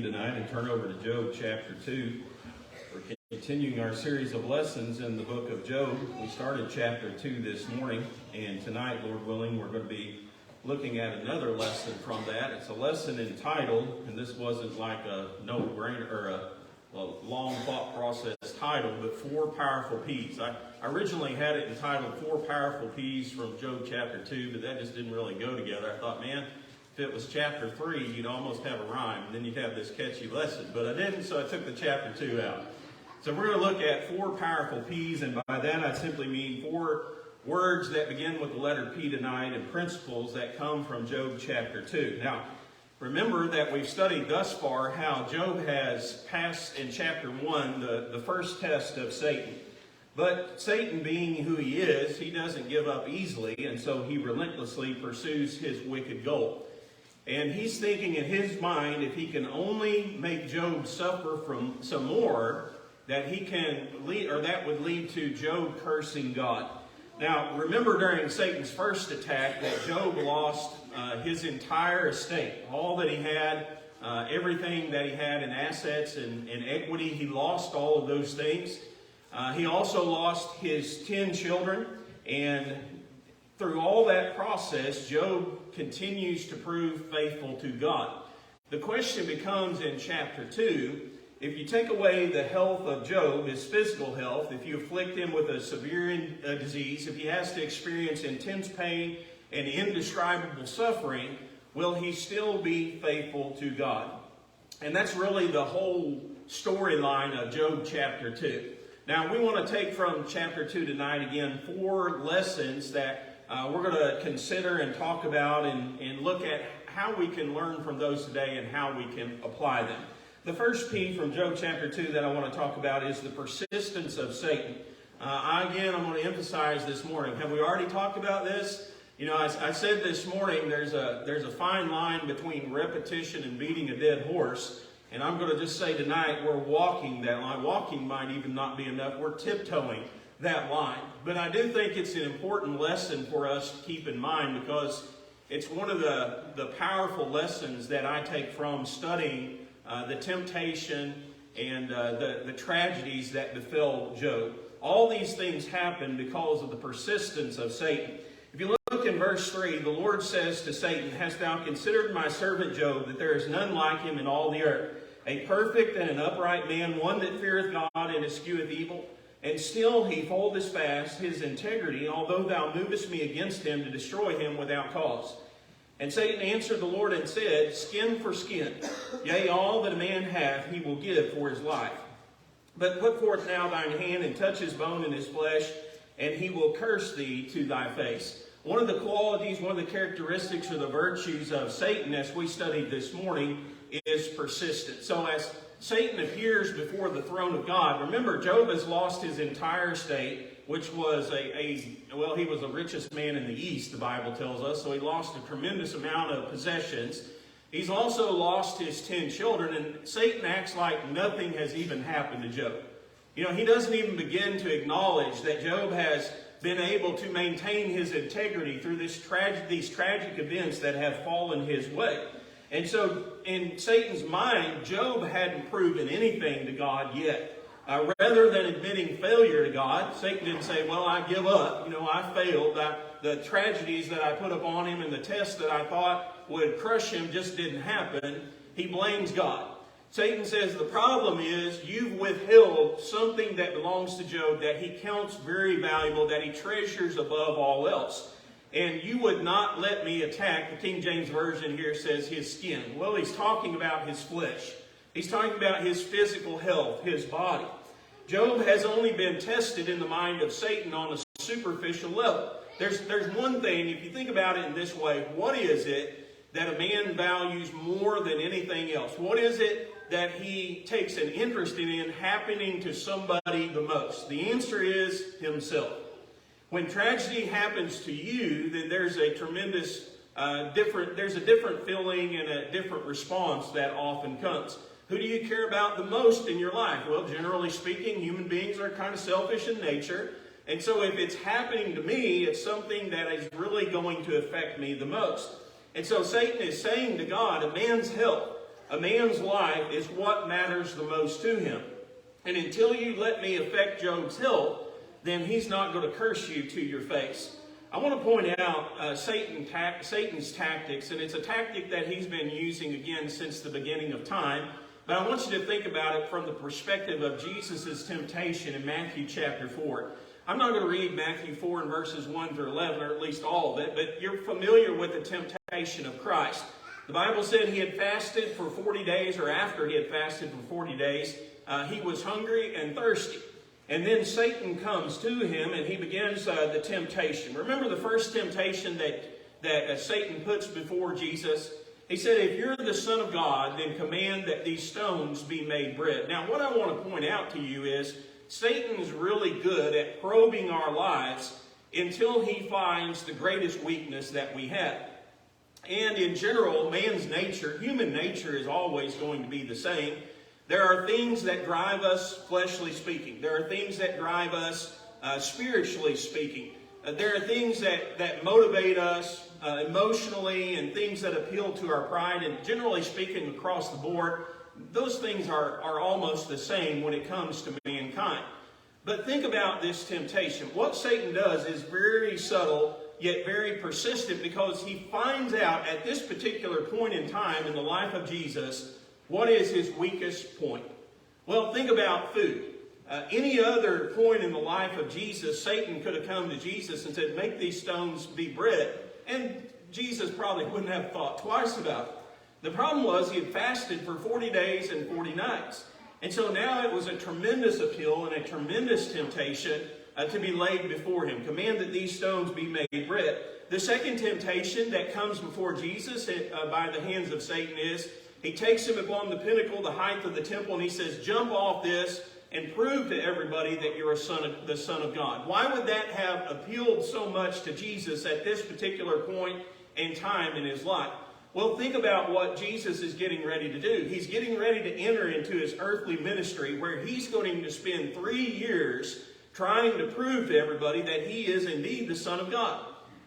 Tonight and turn over to Job chapter 2. We're continuing our series of lessons in the book of Job. We started chapter 2 this morning, and tonight, Lord willing, we're going to be looking at another lesson from that. It's a lesson entitled, and this wasn't like a no-brainer or a long thought process title, but 4 Powerful P's. I originally had it entitled 4 Powerful P's from Job chapter 2, but that just didn't really go together. I thought, man, if it was chapter 3, you'd almost have a rhyme, and then you'd have this catchy lesson. But I didn't, so I took the chapter 2 out. So we're going to look at 4 powerful P's, and by that I simply mean 4 words that begin with the letter P tonight and principles that come from Job chapter 2. Now, remember that we've studied thus far how Job has passed in chapter 1 the first test of Satan. But Satan, being who he is, he doesn't give up easily, and so he relentlessly pursues his wicked goal. And he's thinking in his mind, if he can only make Job suffer from some more, that he can lead, or that would lead to Job cursing God. Now, remember during Satan's first attack that Job lost his entire estate, all that he had, everything that he had in assets and equity. He lost all of those things. He also lost his 10 children, and through all that process, Job continues to prove faithful to God. The question becomes in chapter 2, if you take away the health of Job, his physical health, if you afflict him with a severe disease, if he has to experience intense pain and indescribable suffering, will he still be faithful to God? And that's really the whole storyline of Job chapter 2. Now, we want to take from chapter 2 tonight, again, 4 lessons that we're going to consider and talk about and look at how we can learn from those today and how we can apply them. The first P from Job chapter 2 that I want to talk about is the persistence of Satan. I'm going to emphasize this morning. Have we already talked about this? You know, I said this morning there's a fine line between repetition and beating a dead horse. And I'm going to just say tonight we're walking that line. Walking might even not be enough. We're tiptoeing that line. But I do think it's an important lesson for us to keep in mind, because it's one of the powerful lessons that I take from studying the temptation and the tragedies that befell Job. All these things happen because of the persistence of Satan. If you look in verse 3, the Lord says to Satan, "Hast thou considered my servant Job, that there is none like him in all the earth, a perfect and an upright man, one that feareth God and escheweth evil? And still he holdeth fast his integrity, although thou movest me against him to destroy him without cause." And Satan answered the Lord and said, "Skin for skin, yea, all that a man hath he will give for his life. But put forth now thine hand and touch his bone and his flesh, and he will curse thee to thy face." One of the qualities, one of the characteristics or the virtues of Satan, as we studied this morning, is persistence. So as Satan appears before the throne of God, remember, Job has lost his entire estate, which was he was the richest man in the East, the Bible tells us, so he lost a tremendous amount of possessions. He's also lost his 10 children, and Satan acts like nothing has even happened to Job. You know, he doesn't even begin to acknowledge that Job has been able to maintain his integrity through these tragic events that have fallen his way. And so, in Satan's mind, Job hadn't proven anything to God yet. Rather than admitting failure to God, Satan didn't say, "Well, I give up. You know, I failed. The tragedies that I put upon him and the tests that I thought would crush him just didn't happen." He blames God. Satan says, "The problem is you've withheld something that belongs to Job that he counts very valuable, that he treasures above all else. And you would not let me attack." The King James Version here says his skin. Well, he's talking about his flesh. He's talking about his physical health, his body. Job has only been tested in the mind of Satan on a superficial level. There's one thing, if you think about it in this way, what is it that a man values more than anything else? What is it that he takes an interest in happening to somebody the most? The answer is himself. When tragedy happens to you, then there's a tremendous different feeling and a different response that often comes. Who do you care about the most in your life? Well, generally speaking, human beings are kind of selfish in nature. And so if it's happening to me, it's something that is really going to affect me the most. And so Satan is saying to God, a man's health, A man's life is what matters the most to him. And until you let me affect Job's health, then he's not going to curse you to your face. I want to point out Satan's tactics, and it's a tactic that he's been using again since the beginning of time. But I want you to think about it from the perspective of Jesus' temptation in Matthew chapter 4. I'm not going to read Matthew 4 and verses 1 through 11, or at least all of it, but you're familiar with the temptation of Christ. The Bible said he had fasted for 40 days, or after he had fasted for 40 days, he was hungry and thirsty. And then Satan comes to him and he begins the temptation. Remember the first temptation that Satan puts before Jesus? He said, if you're the Son of God, then command that these stones be made bread. Now, what I want to point out to you is Satan's really good at probing our lives until he finds the greatest weakness that we have. And in general, man's nature, human nature, is always going to be the same. There are things that drive us fleshly speaking. There are things that drive us spiritually speaking. There are things that motivate us emotionally, and things that appeal to our pride. And generally speaking, across the board, those things are almost the same when it comes to mankind. But think about this temptation. What Satan does is very subtle, yet very persistent, because he finds out at this particular point in time in the life of Jesus, what is his weakest point? Well, think about food. Any other point in the life of Jesus, Satan could have come to Jesus and said, make these stones be bread. And Jesus probably wouldn't have thought twice about it. The problem was he had fasted for 40 days and 40 nights. And so now it was a tremendous appeal and a tremendous temptation to be laid before him. Command that these stones be made bread. The second temptation that comes before Jesus by the hands of Satan is, he takes him upon the pinnacle, the height of the temple, and he says, jump off this and prove to everybody that you're the Son of God. Why would that have appealed so much to Jesus at this particular point in time in his life? Well, think about what Jesus is getting ready to do. He's getting ready to enter into his earthly ministry, where he's going to spend 3 years trying to prove to everybody that he is indeed the Son of God.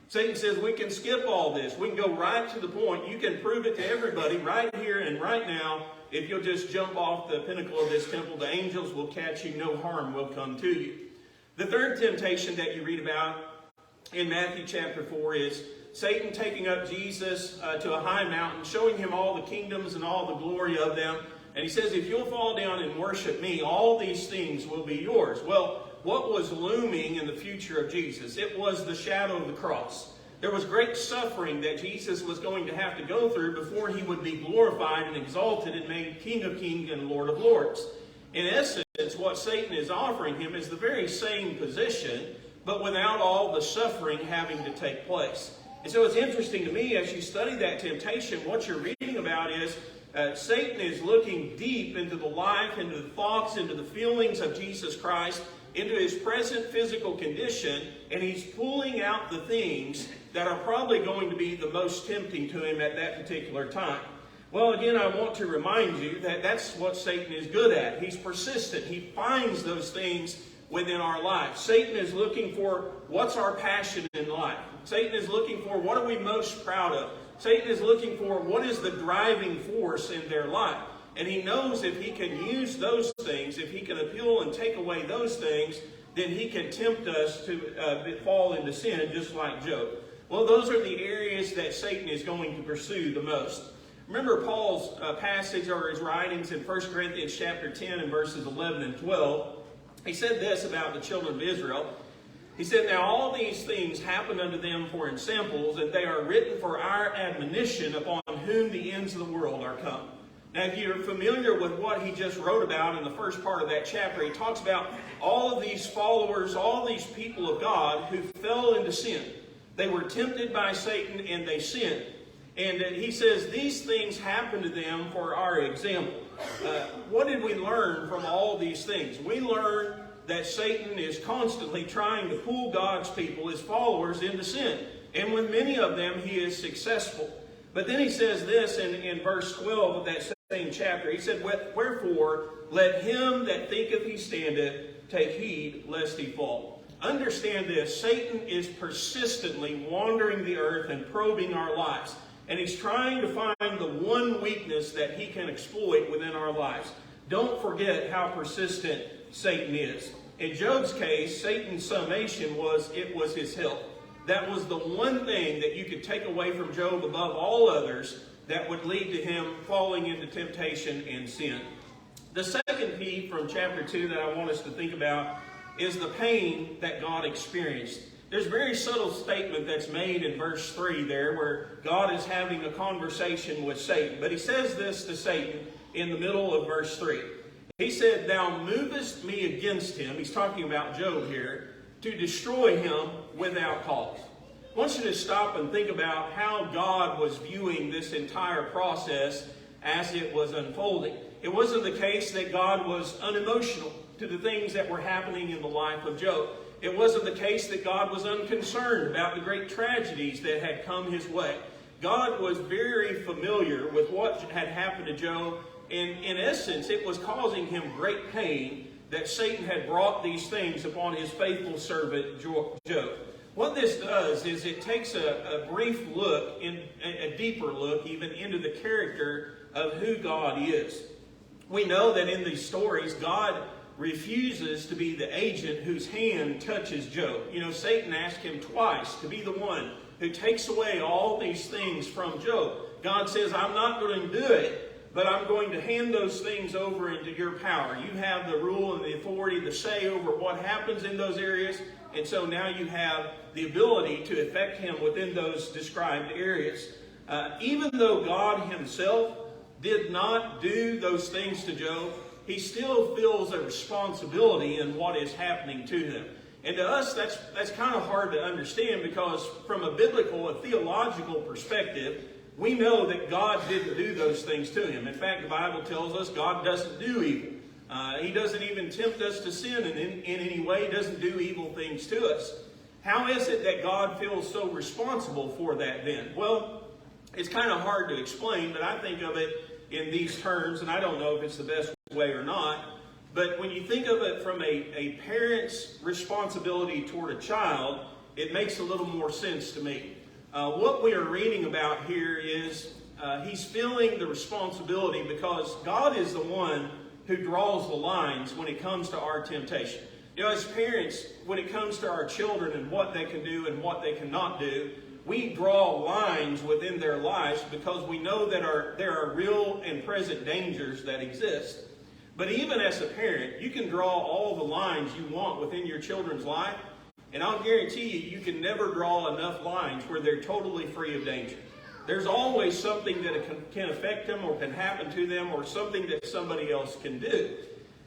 Satan says, we can skip all this. We can go right to the point. You can prove it to everybody right here and right now. If you'll just jump off the pinnacle of this temple, the angels will catch you. No harm will come to you. The third temptation that you read about in Matthew chapter 4 is Satan taking up Jesus to a high mountain, showing him all the kingdoms and all the glory of them. And he says, if you'll fall down and worship me, all these things will be yours. Well, what was looming in the future of Jesus? It was the shadow of the cross. There was great suffering that Jesus was going to have to go through before he would be glorified and exalted and made King of Kings and Lord of Lords. In essence, what Satan is offering him is the very same position, but without all the suffering having to take place. And so it's interesting to me, as you study that temptation, what you're reading about is Satan is looking deep into the life, into the thoughts, into the feelings of Jesus Christ, into his present physical condition, and he's pulling out the things that are probably going to be the most tempting to him at that particular time. Well, again, I want to remind you that that's what Satan is good at. He's persistent. He finds those things within our life. Satan is looking for what's our passion in life. Satan is looking for what are we most proud of. Satan is looking for what is the driving force in their life. And he knows if he can use those things, if he can appeal and take away those things, then he can tempt us to fall into sin, just like Job. Well, those are the areas that Satan is going to pursue the most. Remember Paul's passage or his writings in 1 Corinthians chapter 10 and verses 11 and 12. He said this about the children of Israel. He said, now all these things happen unto them for ensamples, and they are written for our admonition, upon whom the ends of the world are come. Now, if you're familiar with what he just wrote about in the first part of that chapter, he talks about all of these followers, all these people of God who fell into sin. They were tempted by Satan and they sinned. And he says these things happened to them for our example. What did we learn from all these things? We learned that Satan is constantly trying to pull God's people, his followers, into sin. And with many of them, he is successful. But then he says this in verse 12 of that same chapter. He said, wherefore, let him that thinketh he standeth take heed lest he fall. Understand this, Satan is persistently wandering the earth and probing our lives. And he's trying to find the one weakness that he can exploit within our lives. Don't forget how persistent Satan is. In Job's case, Satan's summation was his health. That was the one thing that you could take away from Job above all others that would lead to him falling into temptation and sin. The second P from chapter 2 that I want us to think about is the pain that God experienced. There's a very subtle statement that's made in verse 3 there where God is having a conversation with Satan. But he says this to Satan in the middle of verse 3. He said, "Thou movest me against him," he's talking about Job here, "to destroy him without cause." I want you to stop and think about how God was viewing this entire process as it was unfolding. It wasn't the case that God was unemotional to the things that were happening in the life of Job. It wasn't the case that God was unconcerned about the great tragedies that had come his way. God was very familiar with what had happened to Job, and in essence, it was causing him great pain that Satan had brought these things upon his faithful servant Job. What this does is it takes a brief look, a deeper look even, into the character of who God is. We know that in these stories, God refuses to be the agent whose hand touches Job. You know, Satan asked him twice to be the one who takes away all these things from Job. God says, "I'm not going to do it, but I'm going to hand those things over into your power. You have the rule and the authority to say over what happens in those areas, and so now you have the ability to affect him within those described areas." Even though God himself did not do those things to Job, he still feels a responsibility in what is happening to him. And to us, that's kind of hard to understand, because from a biblical, a theological perspective, we know that God didn't do those things to him. In fact, the Bible tells us God doesn't do evil. He doesn't even tempt us to sin in any way. He doesn't do evil things to us. How is it that God feels so responsible for that then? Well, it's kind of hard to explain, but I think of it in these terms, and I don't know if it's the best way or not, but when you think of it from a parent's responsibility toward a child, it makes a little more sense to me. What we are reading about here is he's feeling the responsibility because God is the one who draws the lines when it comes to our temptation. You know, as parents, when it comes to our children and what they can do and what they cannot do, we draw lines within their lives because we know that there are real and present dangers that exist. But even as a parent, you can draw all the lines you want within your children's life, and I'll guarantee you can never draw enough lines where they're totally free of danger. There's always something that can affect them or can happen to them, or something that somebody else can do.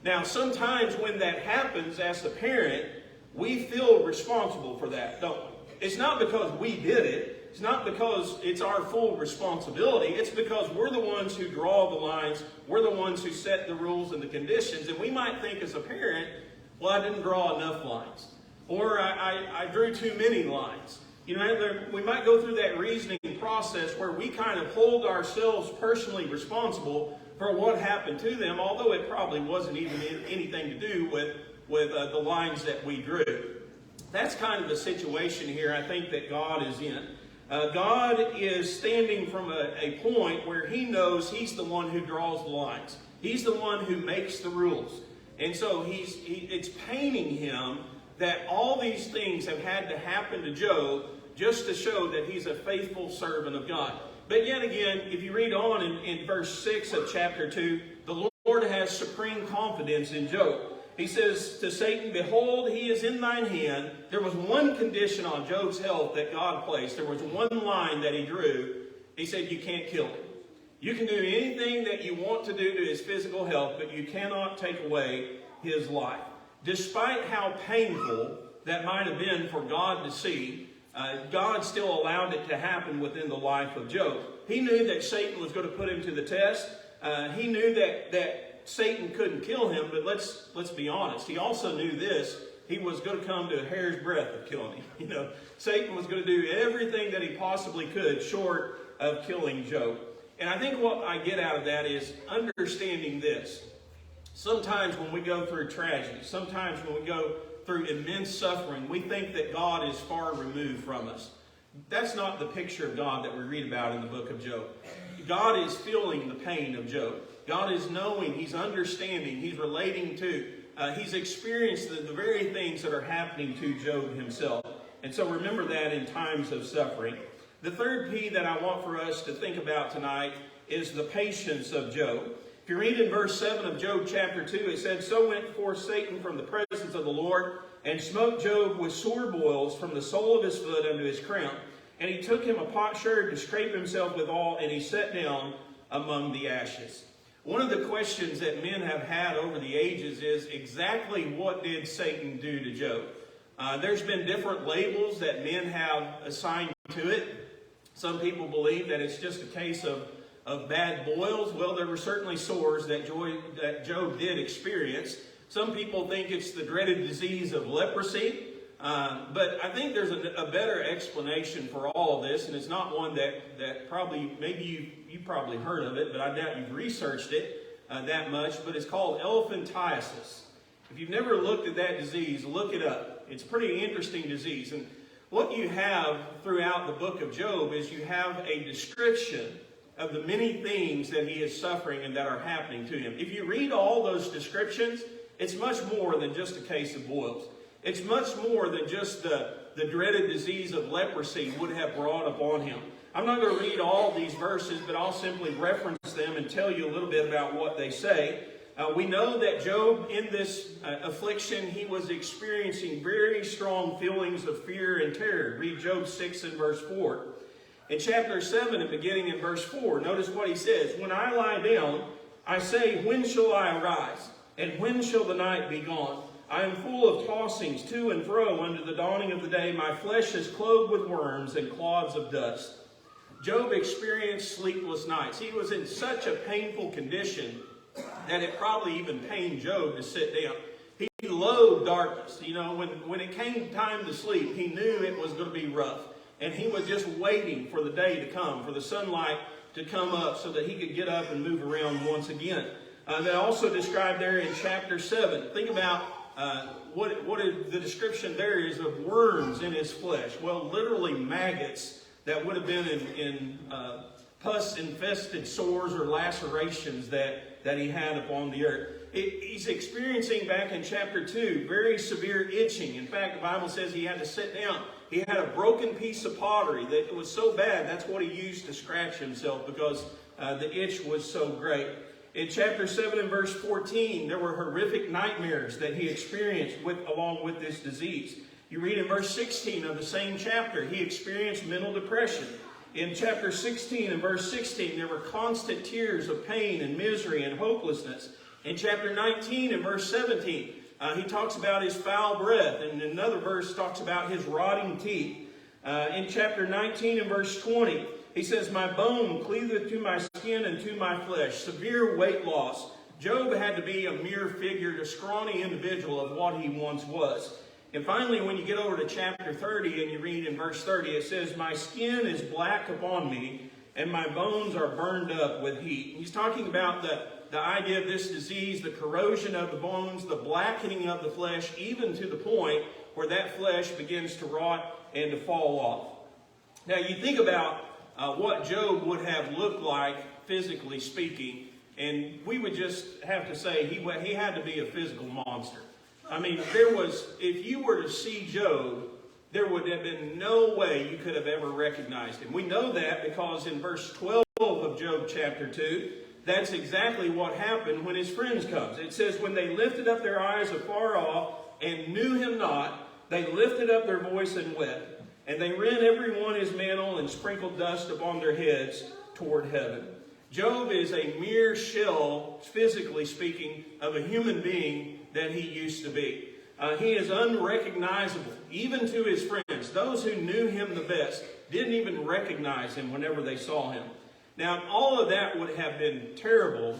Now, sometimes when that happens as a parent, we feel responsible for that, don't we? It's not because we did it. It's not because it's our full responsibility. It's because we're the ones who draw the lines. We're the ones who set the rules and the conditions. And we might think as a parent, well, I didn't draw enough lines. Or I drew too many lines. You know, we might go through that reasoning process where we kind of hold ourselves personally responsible for what happened to them, although it probably wasn't even anything to do with the lines that we drew. That's kind of the situation here, I think, that God is in. God is standing from a point where he knows he's the one who draws the lines. He's the one who makes the rules. And so it's paining him that all these things have had to happen to Job just to show that he's a faithful servant of God. But yet again, if you read on in verse 6 of chapter 2, the Lord has supreme confidence in Job. He says to Satan, "Behold, he is in thine hand." There was one condition on Job's health that God placed. There was one line that he drew. He said, you can't kill him. You can do anything that you want to do to his physical health, but you cannot take away his life. Despite how painful that might have been for God to see, God still allowed it to happen within the life of Job. He knew that Satan was going to put him to the test. He knew that Satan couldn't kill him, but let's be honest. He also knew this. He was going to come to a hair's breadth of killing him. You know, Satan was going to do everything that he possibly could short of killing Job. And I think what I get out of that is understanding this. Sometimes when we go through tragedy, sometimes when we go through immense suffering, we think that God is far removed from us. That's not the picture of God that we read about in the book of Job. God is feeling the pain of Job. God is knowing, He's understanding, He's relating to, He's experienced the very things that are happening to Job himself. And so remember that in times of suffering. The third P that I want for us to think about tonight is the patience of Job. If you read in verse 7 of Job chapter 2, it said, "So went forth Satan from the presence of the Lord, and smote Job with sore boils from the sole of his foot unto his crown. And he took him a potsherd to scrape himself withal, and he sat down among the ashes." One of the questions that men have had over the ages is exactly what did Satan do to Job? There's been different labels that men have assigned to it. Some people believe that it's just a case of bad boils. Well, there were certainly sores that Job did experience. Some people think it's the dreaded disease of leprosy. But I think there's a better explanation for all of this, and it's not one that probably, maybe you probably heard of it, but I doubt you've researched it that much, but it's called elephantiasis. If you've never looked at that disease, look it up. It's a pretty interesting disease. And what you have throughout the book of Job is you have a description of the many things that he is suffering and that are happening to him. If you read all those descriptions, it's much more than just a case of boils. It's much more than just the dreaded disease of leprosy would have brought upon him. I'm not going to read all these verses, but I'll simply reference them and tell you a little bit about what they say. We know that Job, in this affliction, he was experiencing very strong feelings of fear and terror. Read Job 6 and verse 4. In chapter 7 and beginning in verse 4, notice what he says. "When I lie down, I say, when shall I arise? And when shall the night be gone? I am full of tossings to and fro unto the dawning of the day. My flesh is clothed with worms and clods of dust." Job experienced sleepless nights. He was in such a painful condition that it probably even pained Job to sit down. He loathed darkness. You know, when it came time to sleep, he knew it was going to be rough. And he was just waiting for the day to come, for the sunlight to come up so that he could get up and move around once again. They also described there in chapter 7. Think about what is the description there is of worms in his flesh. Well, literally maggots that would have been in pus-infested sores or lacerations that he had upon the earth. He's experiencing, back in chapter 2, very severe itching. In fact, the Bible says he had to sit down. He had a broken piece of pottery that was so bad, that's what he used to scratch himself because the itch was so great. In chapter 7 and verse 14, there were horrific nightmares that he experienced along with this disease. You read in verse 16 of the same chapter, he experienced mental depression. In chapter 16 and verse 16, there were constant tears of pain and misery and hopelessness. In chapter 19 and verse 17, he talks about his foul breath, and another verse talks about his rotting teeth. In chapter 19 and verse 20, he says, "My bone cleaveth to my skin and to my flesh." Severe weight loss. Job had to be a mere figure, a scrawny individual of what he once was. And finally, when you get over to chapter 30 and you read in verse 30, it says, "My skin is black upon me, and my bones are burned up with heat." He's talking about the idea of this disease, the corrosion of the bones, the blackening of the flesh, even to the point where that flesh begins to rot and to fall off. Now, you think about what Job would have looked like, physically speaking, and we would just have to say he had to be a physical monster. I mean, if you were to see Job, there would have been no way you could have ever recognized him. We know that because in verse 12 of Job chapter 2, that's exactly what happened when his friends comes. It says, "When they lifted up their eyes afar off and knew him not, they lifted up their voice and wept. And they rent every one his mantle and sprinkled dust upon their heads toward heaven." Job is a mere shell, physically speaking, of a human being that he used to be. He is unrecognizable, even to his friends. Those who knew him the best didn't even recognize him whenever they saw him. Now, all of that would have been terrible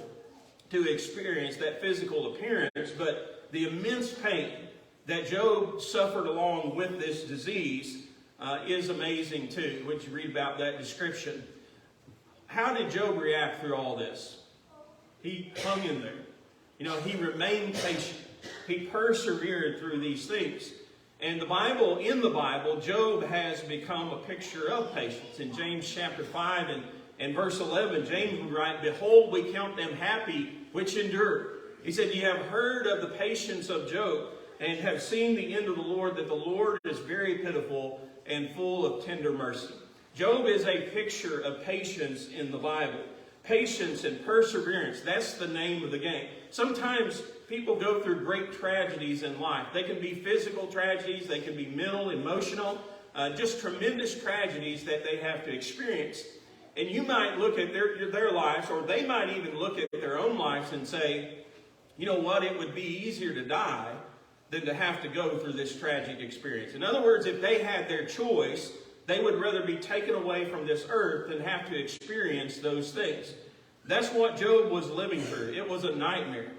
to experience, that physical appearance, but the immense pain that Job suffered along with this disease is amazing too, when you read about that description. How did Job react through all this? He hung in there. You know, he remained patient. He persevered through these things. And in the Bible, Job has become a picture of patience. In James chapter 5 and verse 11, James would write, "Behold, we count them happy which endure." He said, "Ye have heard of the patience of Job, and have seen the end of the Lord, that the Lord is very pitiful and full of tender mercy." Job is a picture of patience in the Bible. Patience and perseverance, that's the name of the game. Sometimes people go through great tragedies in life. They can be physical tragedies, they can be mental, emotional, just tremendous tragedies that they have to experience. And you might look at their lives, or they might even look at their own lives and say, you know what, it would be easier to die than to have to go through this tragic experience. In other words, if they had their choice, they would rather be taken away from this earth than have to experience those things. That's what Job was living through. It was a nightmare.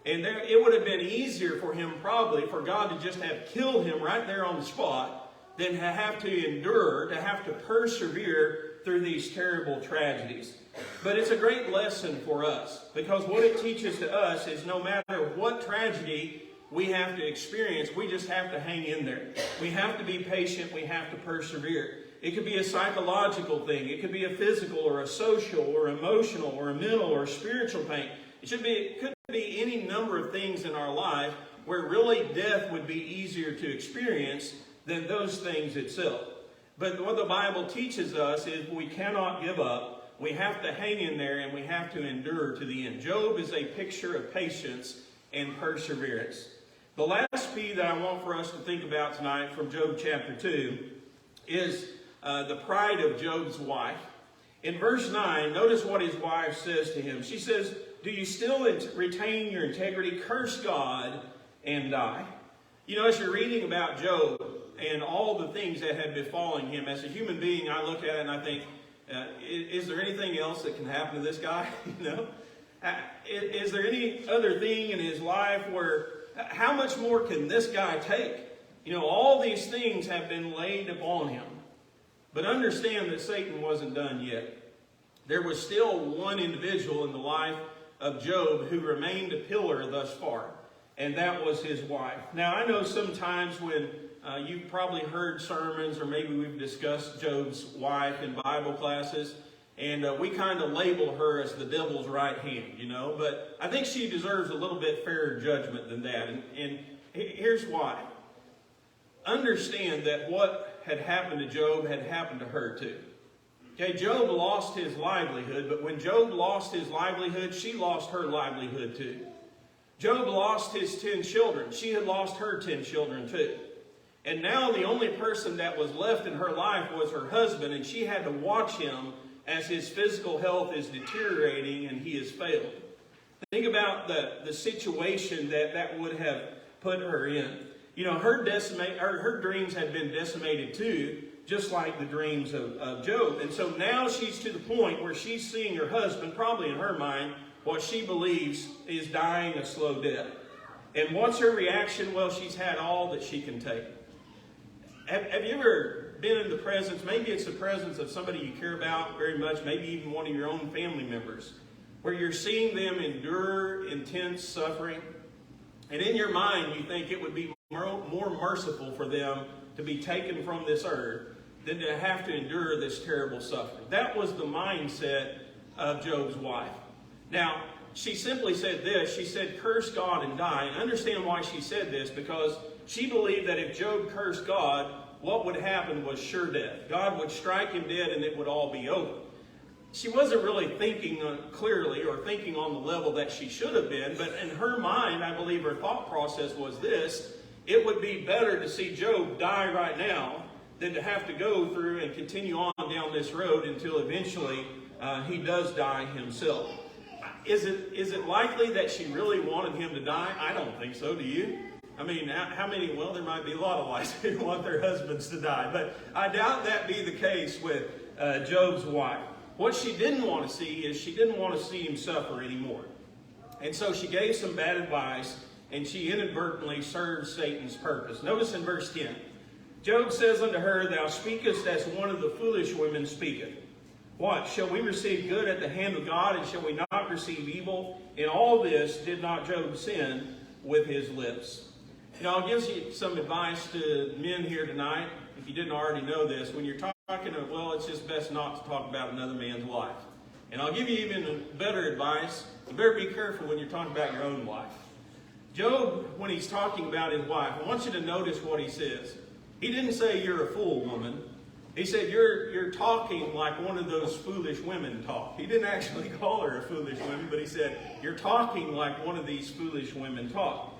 And it would have been easier for him probably for God to just have killed him right there on the spot than to have to endure, to have to persevere through these terrible tragedies. But it's a great lesson for us, because what it teaches to us is no matter what tragedy we have to experience, we just have to hang in there. We have to be patient. We have to persevere. It could be a psychological thing. It could be a physical or a social or emotional or a mental or spiritual pain. It could be any number of things in our life where really death would be easier to experience than those things itself. But what the Bible teaches us is we cannot give up. We have to hang in there, and we have to endure to the end. Job is a picture of patience and perseverance. The last P that I want for us to think about tonight from Job chapter 2 is the pride of Job's wife. In verse 9, notice what his wife says to him. She says, "Do you still retain your integrity? Curse God and die." You know, as you're reading about Job and all the things that had befallen him, as a human being, I look at it and I think, is there anything else that can happen to this guy? You know? Is there any other thing in his life where, how much more can this guy take? You know, all these things have been laid upon him. But understand that Satan wasn't done yet. There was still one individual in the life of Job who remained a pillar thus far, and that was his wife. Now, I know sometimes when you've probably heard sermons, or maybe we've discussed Job's wife in Bible classes, and we kind of label her as the devil's right hand, you know. But I think she deserves a little bit fairer judgment than that. And here's why. Understand that what had happened to Job had happened to her too. Okay, Job lost his livelihood, but when Job lost his livelihood, she lost her livelihood too. Job lost his 10 children. She had lost her 10 children too. And now the only person that was left in her life was her husband, and she had to watch him as his physical health is deteriorating and he has failed. Think about the situation that would have put her in. You know, her dreams had been decimated too, just like the dreams of Job. And so now she's to the point where she's seeing her husband, probably in her mind, what she believes is dying a slow death. And what's her reaction? Well, she's had all that she can take. Have you ever been in the presence, maybe it's the presence of somebody you care about very much, maybe even one of your own family members, where you're seeing them endure intense suffering, and in your mind you think it would be more merciful for them to be taken from this earth than to have to endure this terrible suffering. That was the mindset of Job's wife. Now, she simply said this. She said, "Curse God and die." And understand why she said this, because she believed that if Job cursed God, what would happen was sure death. God would strike him dead and it would all be over. She wasn't really thinking clearly or thinking on the level that she should have been, but in her mind, I believe her thought process was this: it would be better to see Job die right now than to have to go through and continue on down this road until eventually he does die himself. Is it likely that she really wanted him to die? I don't think so. Do you? I mean, how many? Well, there might be a lot of wives who want their husbands to die, but I doubt that be the case with Job's wife. What she didn't want to see is she didn't want to see him suffer anymore. And so she gave some bad advice, and she inadvertently served Satan's purpose. Notice in verse 10, Job says unto her, "Thou speakest as one of the foolish women speaketh. What? Shall we receive good at the hand of God, and shall we not receive evil? In all this did not Job sin with his lips?" I'll give you some advice to men here tonight. If you didn't already know this, when you're talking, well, it's just best not to talk about another man's wife. And I'll give you even better advice. You better be careful when you're talking about your own wife. Job, when he's talking about his wife, I want you to notice what he says. He didn't say you're a fool, woman. He said you're talking like one of those foolish women talk. He didn't actually call her a foolish woman, but he said you're talking like one of these foolish women talk.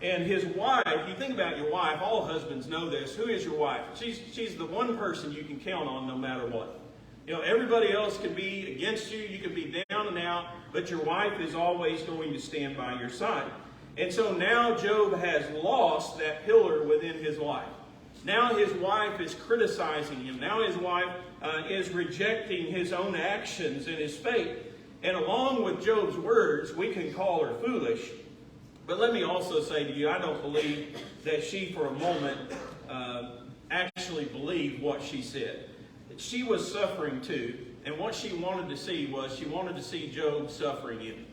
And his wife, you think about your wife, all husbands know this. Who is your wife? She's the one person you can count on no matter what. Everybody else can be against you, you can be down and out, but your wife is always going to stand by your side. And so now Job has lost that pillar within his life. Now his wife is criticizing him. Now his wife is rejecting his own actions and his faith. And along with Job's words, we can call her foolish. But let me also say to you, I don't believe that she for a moment actually believed what she said. She was suffering too. And what she wanted to see was she wanted to see Job suffering in it.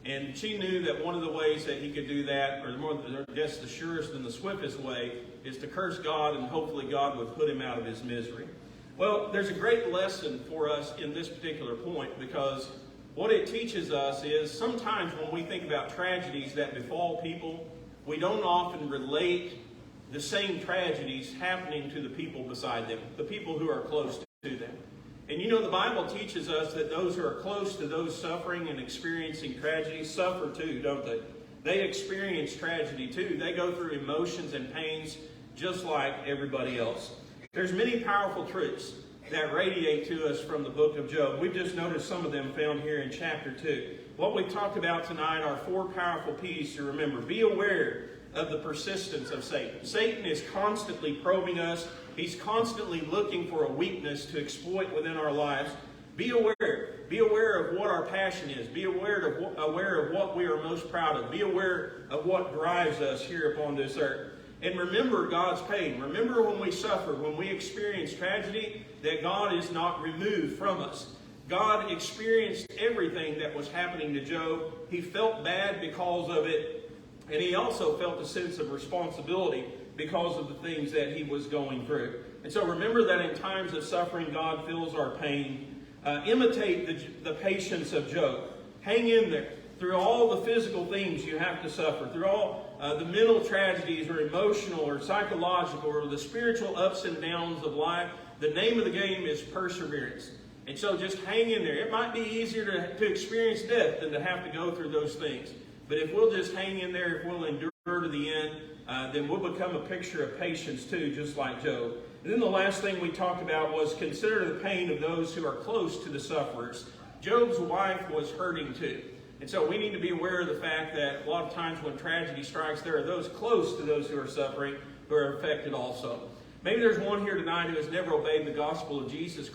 And she knew that one of the ways that he could do that, or I guess the surest and the swiftest way, is to curse God, and hopefully God would put him out of his misery. Well, there's a great lesson for us in this particular point, because what it teaches us is sometimes when we think about tragedies that befall people, we don't often relate the same tragedies happening to the people beside them, the people who are close to them. And the Bible teaches us that those who are close to those suffering and experiencing tragedy suffer too, don't they? They experience tragedy too. They go through emotions and pains just like everybody else. There's many powerful truths that radiate to us from the book of Job. We've just noticed some of them found here in chapter 2. What we talked about tonight are 4 powerful P's to remember. Be aware of the persistence of Satan. Satan is constantly probing us. He's constantly looking for a weakness to exploit within our lives. Be aware. Be aware of what our passion is. Be aware of what we are most proud of. Be aware of what drives us here upon this earth. And remember God's pain. Remember when we suffer, when we experience tragedy, that God is not removed from us. God experienced everything that was happening to Job. He felt bad because of it. And he also felt a sense of responsibility because of the things that he was going through. And so remember that in times of suffering, God feels our pain. Imitate the patience of Job. Hang in there through all the physical things you have to suffer, through all the mental tragedies or emotional or psychological or the spiritual ups and downs of life. The name of the game is perseverance. And so just hang in there. It might be easier to experience death than to have to go through those things. But if we'll just hang in there, if we'll endure to the end, then we'll become a picture of patience too, just like Job. And then the last thing we talked about was consider the pain of those who are close to the sufferers. Job's wife was hurting too. And so we need to be aware of the fact that a lot of times when tragedy strikes, there are those close to those who are suffering who are affected also. Maybe there's one here tonight who has never obeyed the gospel of Jesus Christ.